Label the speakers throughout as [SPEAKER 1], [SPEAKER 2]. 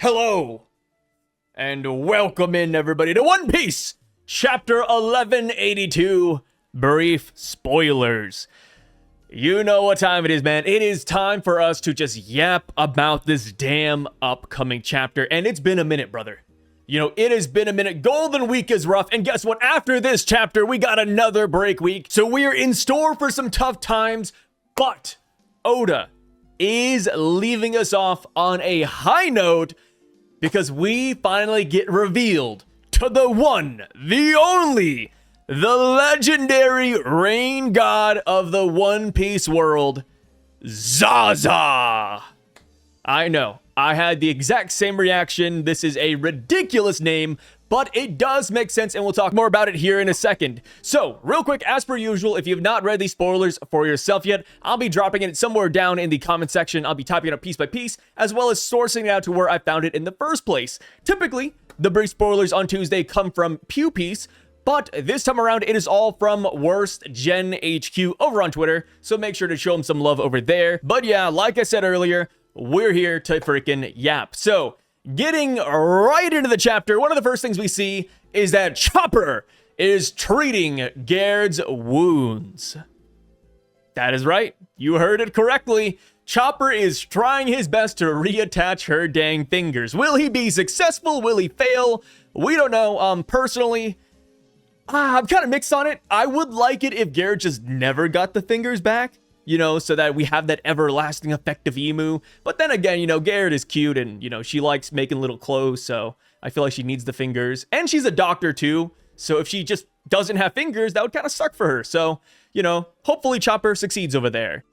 [SPEAKER 1] Hello, and welcome in everybody to One Piece, Chapter 1182, Brief Spoilers. You know what time it is, man. It is time for us to just yap about this damn upcoming chapter, and it's been a minute, brother. You know, it has been a minute. Golden Week is rough, and guess what? After this chapter, we got another break week, so we are in store for some tough times, but Oda is leaving us off on a high note because we finally get revealed to the one, the only, the legendary rain god of the One Piece world, Zaza. I know, I had the exact same reaction. This is a ridiculous name, but it does make sense, and we'll talk more about it here in a second. So, real quick, as per usual, if you've not read these spoilers for yourself yet, I'll be dropping it somewhere down in the comment section. I'll be typing it up piece by piece, as well as sourcing it out to where I found it in the first place. Typically, the brief spoilers on Tuesday come from Pew Piece, but this time around, it is all from Worst Gen HQ over on Twitter, so make sure to show them some love over there. But yeah, like I said earlier, we're here to freaking yap. So, getting right into the chapter, one of the first things we see is that Chopper is treating Gaird's wounds. That is right. You heard it correctly. Chopper is trying his best to reattach her dang fingers. Will he be successful? Will he fail? We don't know. Personally, I'm kind of mixed on it. I would like it if Gaird just never got the fingers back, you know, so that we have that everlasting effect of Imu. But then again, you know, Gaird is cute and, you know, she likes making little clothes, so I feel like she needs the fingers. And she's a doctor too, so if she just doesn't have fingers, that would kind of suck for her. So, you know, hopefully Chopper succeeds over there.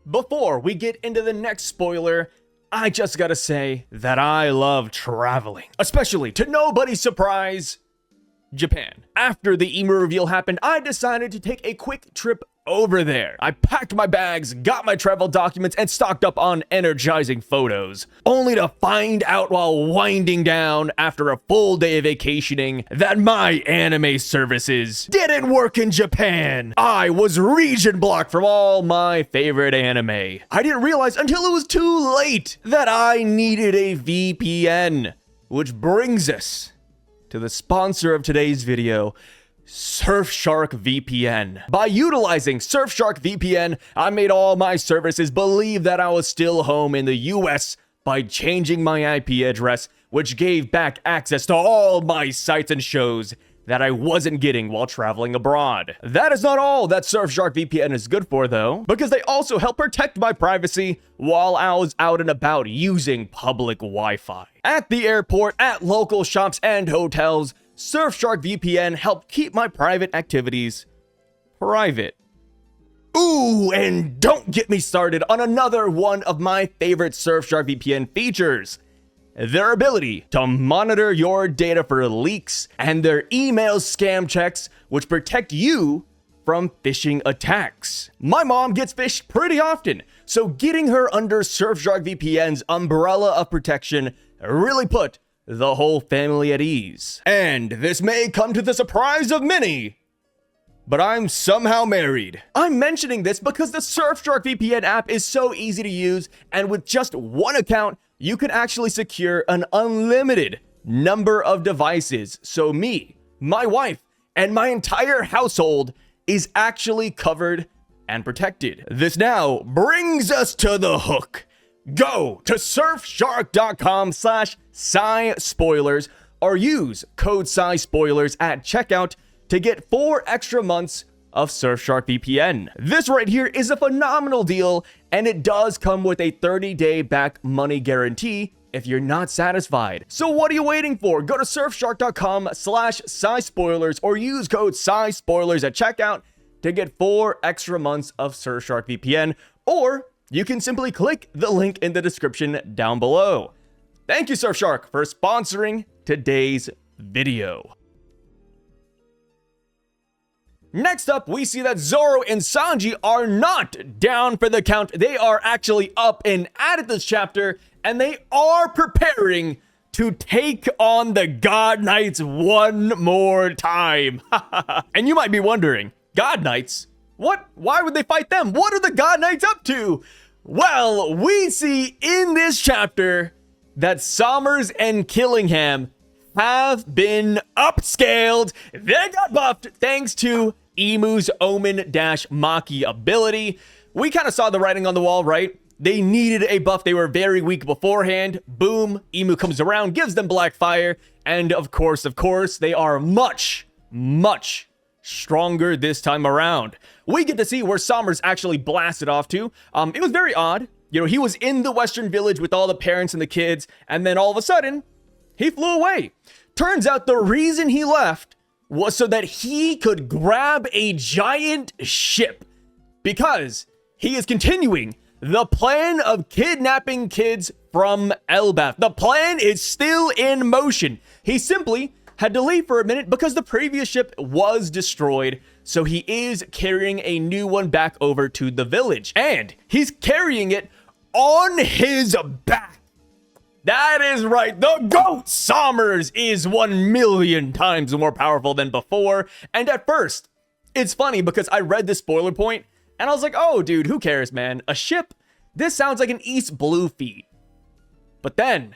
[SPEAKER 1] Before we get into the next spoiler, I just gotta say that I love traveling, especially to nobody's surprise, Japan. After the Imu reveal happened, I decided to take a quick trip over there. I packed my bags, got my travel documents, and stocked up on energizing photos, only to find out while winding down after a full day of vacationing that my anime services didn't work in Japan. I was region blocked from all my favorite anime. I didn't realize until it was too late that I needed a VPN, which brings us to the sponsor of today's video, Surfshark VPN. By utilizing Surfshark VPN, I made all my services believe that I was still home in the US by changing my IP address, which gave back access to all my sites and shows that I wasn't getting while traveling abroad. That is not all that Surfshark VPN is good for though, because they also help protect my privacy while I was out and about using public Wi-Fi. At the airport, at local shops and hotels, Surfshark VPN helped keep my private activities private. Ooh, and don't get me started on another one of my favorite Surfshark VPN features: their ability to monitor your data for leaks and their email scam checks, which protect you from phishing attacks. My mom gets phished pretty often, so getting her under Surfshark VPN's umbrella of protection really put the whole family at ease. And this may come to the surprise of many, but I'm somehow married. I'm mentioning this because the Surfshark VPN app is so easy to use, and with just one account, you can actually secure an unlimited number of devices. So me, my wife, and my entire household is actually covered and protected. This now brings us to the hook. Go to surfshark.com/SciSpoilers or use code SciSpoilers at checkout to get 4 extra months of Surfshark VPN. This right here is a phenomenal deal, and it does come with a 30-day back money guarantee if you're not satisfied. So what are you waiting for? Go to surfshark.com/SciSpoilers or use code SciSpoilers at checkout to get 4 extra months of Surfshark VPN, or you can simply click the link in the description down below. Thank you, Surfshark, for sponsoring today's video. Next up, we see that Zoro and Sanji are not down for the count. They are actually up and at it this chapter, and they are preparing to take on the God Knights one more time. And you might be wondering, God Knights? What? Why would they fight them? What are the God Knights up to? Well, we see in this chapter that Sommers and Killingham have been upscaled. They got buffed thanks to Imu's Omen-Maki ability. We kind of saw the writing on the wall, right? They needed a buff. They were very weak beforehand. Boom, Imu comes around, gives them Black Fire, and of course, they are much stronger this time around. We get to see where Sommers actually blasted off to. It was very odd. You know, he was in the Western Village with all the parents and the kids, and then all of a sudden, he flew away. Turns out the reason he left was so that he could grab a giant ship, because he is continuing the plan of kidnapping kids from Elbaff. The plan is still in motion. He simply had to leave for a minute because the previous ship was destroyed. So he is carrying a new one back over to the village. And he's carrying it on his back. That is right. The GOAT Sommers is 1,000,000 times more powerful than before. And at first, it's funny because I read this spoiler point and I was like, oh, dude, who cares, man? A ship? This sounds like an East Blue feat. But then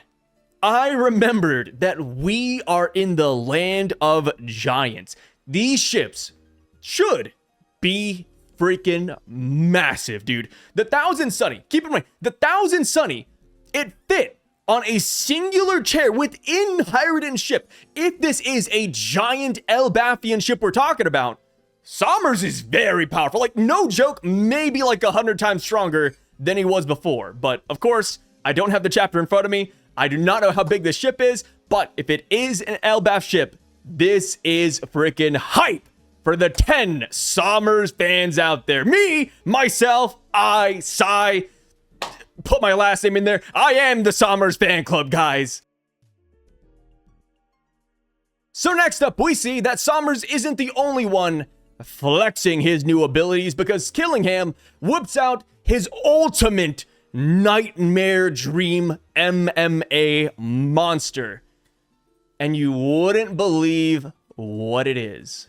[SPEAKER 1] I remembered that we are in the land of giants. These ships should be freaking massive, dude. The Thousand Sunny, keep in mind, the Thousand Sunny, it fit on a singular chair within Hyruden's ship. If this is a giant Elbaphian ship we're talking about, Sommers is very powerful. Like, no joke, maybe like 100 times stronger than he was before. But of course, I don't have the chapter in front of me. I do not know how big this ship is, but if it is an Elbaff ship, this is freaking hype for the 10 Sommers fans out there. Me, myself, I, Sai, put my last name in there. I am the Sommers fan club, guys. So next up, we see that Sommers isn't the only one flexing his new abilities, because Killingham whips out his ultimate nightmare dream MMA monster. And you wouldn't believe what it is.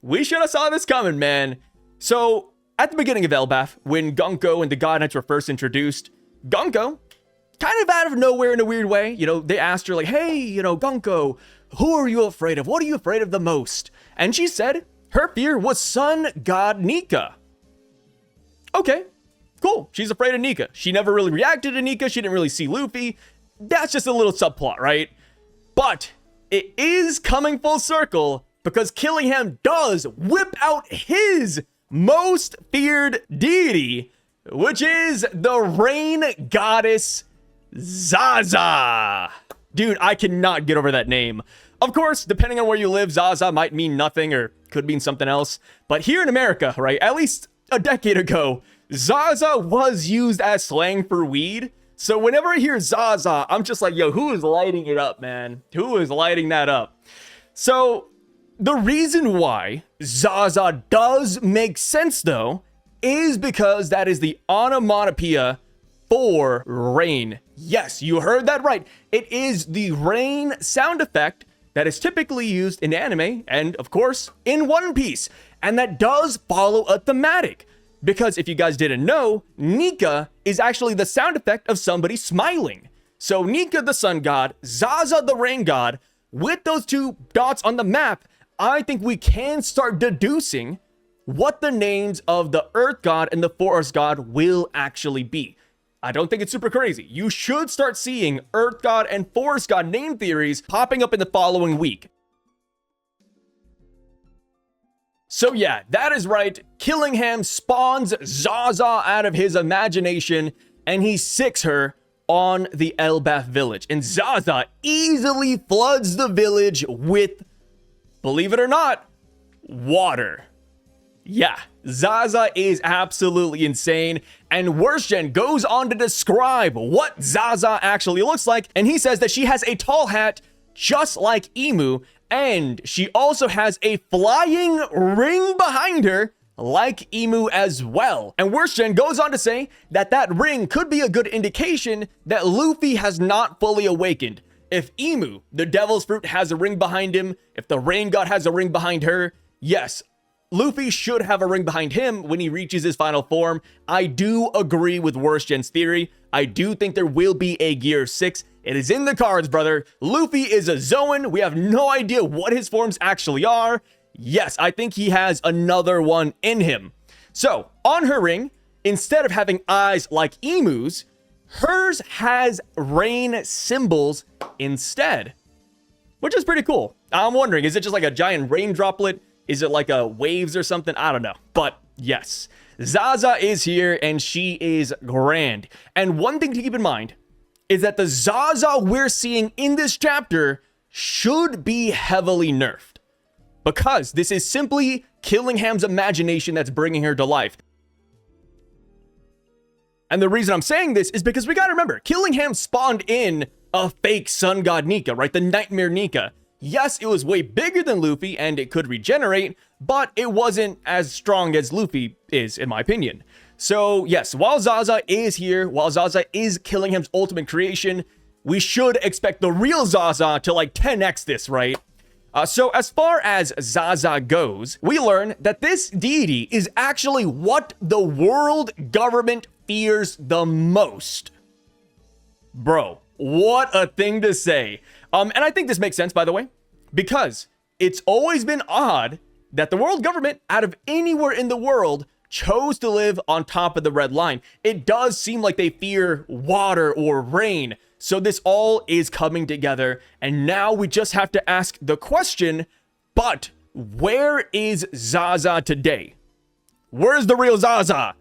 [SPEAKER 1] We should have saw this coming, man. So, at the beginning of Elbaff, when Gunko and the God Knights were first introduced, Gunko, kind of out of nowhere in a weird way, you know, they asked her like, hey, you know, Gunko, who are you afraid of? What are you afraid of the most? And she said her fear was Sun God Nika. Okay. Cool. She's afraid of Nika. She never really reacted to Nika. She didn't really see Luffy. That's just a little subplot, right? But it is coming full circle because Killingham does whip out his most feared deity, which is the rain goddess Zaza. Dude, I cannot get over that name. Of course, depending on where you live, Zaza might mean nothing or could mean something else. But here in America, right, at least a decade ago, Zaza was used as slang for weed. So whenever I hear Zaza, I'm just like, yo, who is lighting it up, man? Who is lighting that up? So the reason why Zaza does make sense, though, is because that is the onomatopoeia for rain. Yes, you heard that right. It is the rain sound effect that is typically used in anime and, of course, in One Piece. And that does follow a thematic. Because if you guys didn't know, Nika is actually the sound effect of somebody smiling. So Nika the sun god, Zaza the rain god, with those two dots on the map, I think we can start deducing what the names of the earth god and the forest god will actually be. I don't think it's super crazy. You should start seeing earth god and forest god name theories popping up in the following week. So yeah, that is right. Killingham spawns Zaza out of his imagination and he sicks her on the Elbaff village. And Zaza easily floods the village with, believe it or not, water. Yeah, Zaza is absolutely insane. And Worstgen goes on to describe what Zaza actually looks like. And he says that she has a tall hat just like Imu. And she also has a flying ring behind her, like Imu as well. And Worstgen goes on to say that that ring could be a good indication that Luffy has not fully awakened. If Imu, the devil's fruit, has a ring behind him, if the rain god has a ring behind her, yes, Luffy should have a ring behind him when he reaches his final form. I do agree with Worst Gen's theory. I do think there will be a Gear 6. It is in the cards, brother. Luffy is a Zoan. We have no idea what his forms actually are. Yes, I think he has another one in him. So, on her ring, instead of having eyes like Imu's, hers has rain symbols instead, which is pretty cool. I'm wondering, is it just like a giant rain droplet? Is it like a waves or something? I don't know. But yes, Zaza is here and she is grand. And one thing to keep in mind is that the Zaza we're seeing in this chapter should be heavily nerfed, because this is simply Killingham's imagination that's bringing her to life. And the reason I'm saying this is because we gotta remember, Killingham spawned in a fake sun god Nika, right? The Nightmare Nika. Yes, it was way bigger than Luffy and it could regenerate, but it wasn't as strong as Luffy is, in my opinion. So yes, while Zaza is here, while Zaza is Killingham's ultimate creation, we should expect the real Zaza to like 10x this, right? So as far as Zaza goes, we learn that this deity is actually what the world government fears the most. Bro, what a thing to say. And I think this makes sense, by the way, because it's always been odd that the world government, out of anywhere in the world, chose to live on top of the red line. It does seem like they fear water or rain. So this all is coming together. And now we just have to ask the question, but where is Zaza today? Where's the real Zaza?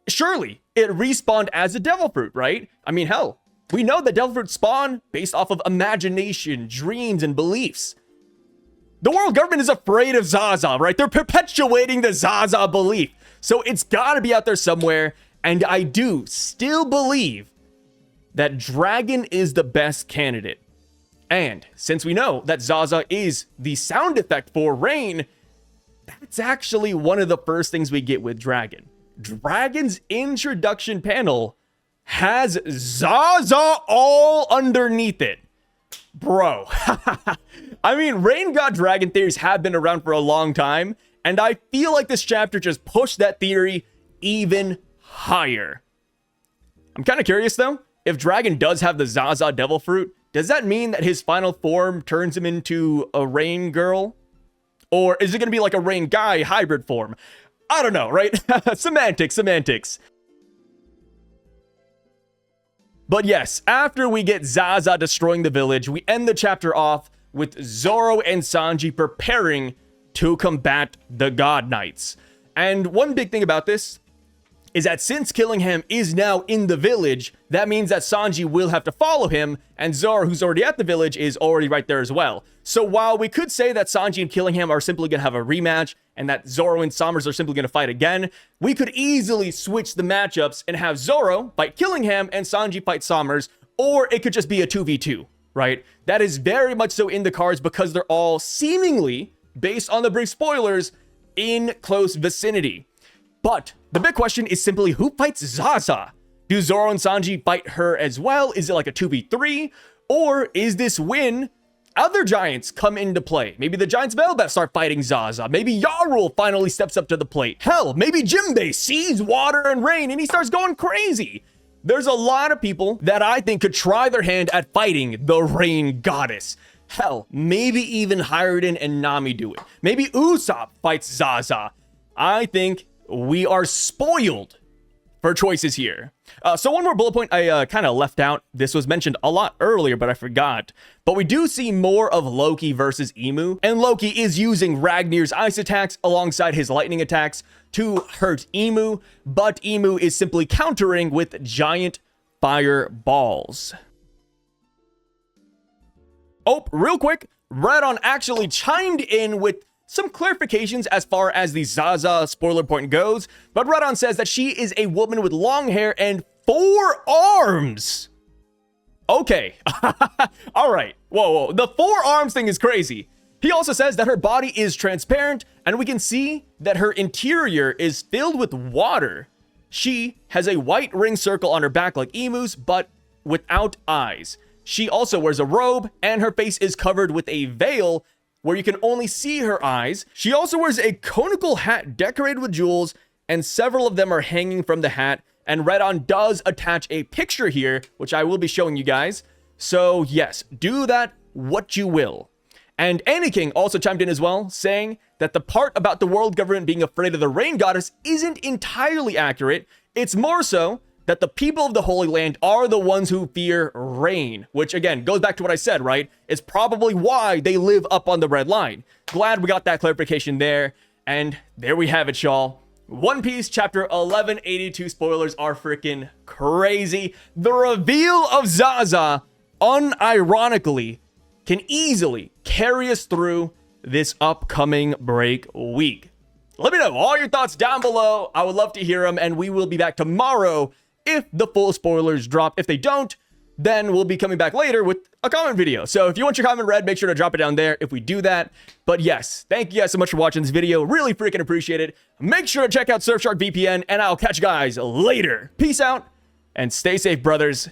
[SPEAKER 1] Surely it respawned as a devil fruit, right? I mean, hell, we know that devil fruits spawn based off of imagination, dreams, and beliefs. The world government is afraid of Zaza, right? They're perpetuating the Zaza belief. So it's gotta be out there somewhere. And I do still believe that Dragon is the best candidate. And since we know that Zaza is the sound effect for rain, that's actually one of the first things we get with Dragon. Dragon's introduction panel has Zaza all underneath it. Bro. I mean, Rain God Dragon theories have been around for a long time, and I feel like this chapter just pushed that theory even higher. I'm kind of curious though, if Dragon does have the Zaza Devil Fruit, does that mean that his final form turns him into a Rain Girl? Or is it going to be like a Rain Guy hybrid form? I don't know, right? Semantics. But yes, after we get Zaza destroying the village, we end the chapter off with Zoro and Sanji preparing to combat the God Knights. And one big thing about this is that since Killingham is now in the village, that means that Sanji will have to follow him, and Zoro, who's already at the village, is already right there as well. So while we could say that Sanji and Killingham are simply going to have a rematch, and that Zoro and Sommers are simply going to fight again, we could easily switch the matchups and have Zoro fight Killingham and Sanji fight Sommers, or it could just be a 2v2, right? That is very much so in the cards because they're all seemingly, based on the brief spoilers, in close vicinity. But the big question is simply, who fights Zaza? Do Zoro and Sanji fight her as well? Is it like a 2v3? Or is this when other giants come into play? Maybe the giants of Elbaph start fighting Zaza. Maybe Yarul finally steps up to the plate. Hell, maybe Jinbei sees water and rain and he starts going crazy. There's a lot of people that I think could try their hand at fighting the rain goddess. Hell, maybe even Hyruden and Nami do it. Maybe Usopp fights Zaza. I think we are spoiled for choices here. So one more bullet point I kind of left out. This was mentioned a lot earlier, but I forgot. But we do see more of Loki versus Imu. And Loki is using Ragnir's ice attacks alongside his lightning attacks to hurt Imu. But Imu is simply countering with giant fireballs. Oh, real quick, Redon actually chimed in with some clarifications as far as the Zaza spoiler point goes, but Redon says that she is a woman with long hair and 4 arms. Okay. All right. Whoa. The 4 arms thing is crazy. He also says that her body is transparent and we can see that her interior is filled with water. She has a white ring circle on her back like Imu's, but without eyes. She also wears a robe and her face is covered with a veil where you can only see her eyes. She also wears a conical hat decorated with jewels, and several of them are hanging from the hat. And Redon does attach a picture here, which I will be showing you guys. So yes, do that what you will. And King also chimed in as well, saying that the part about the world government being afraid of the rain goddess isn't entirely accurate. It's more so that the people of the Holy Land are the ones who fear rain, which again goes back to what I said, right? It's probably why they live up on the red line. Glad we got that clarification there. And there we have it, y'all. One Piece chapter 1182 spoilers are freaking crazy. The reveal of Zaza, unironically, can easily carry us through this upcoming break week. Let me know all your thoughts down below. I would love to hear them, and we will be back tomorrow if the full spoilers drop. If they don't, then we'll be coming back later with a comment video. So if you want your comment read, make sure to drop it down there if we do that. But yes, thank you guys so much for watching this video. Really freaking appreciate it. Make sure to check out Surfshark VPN, and I'll catch you guys later. Peace out, and stay safe, brothers.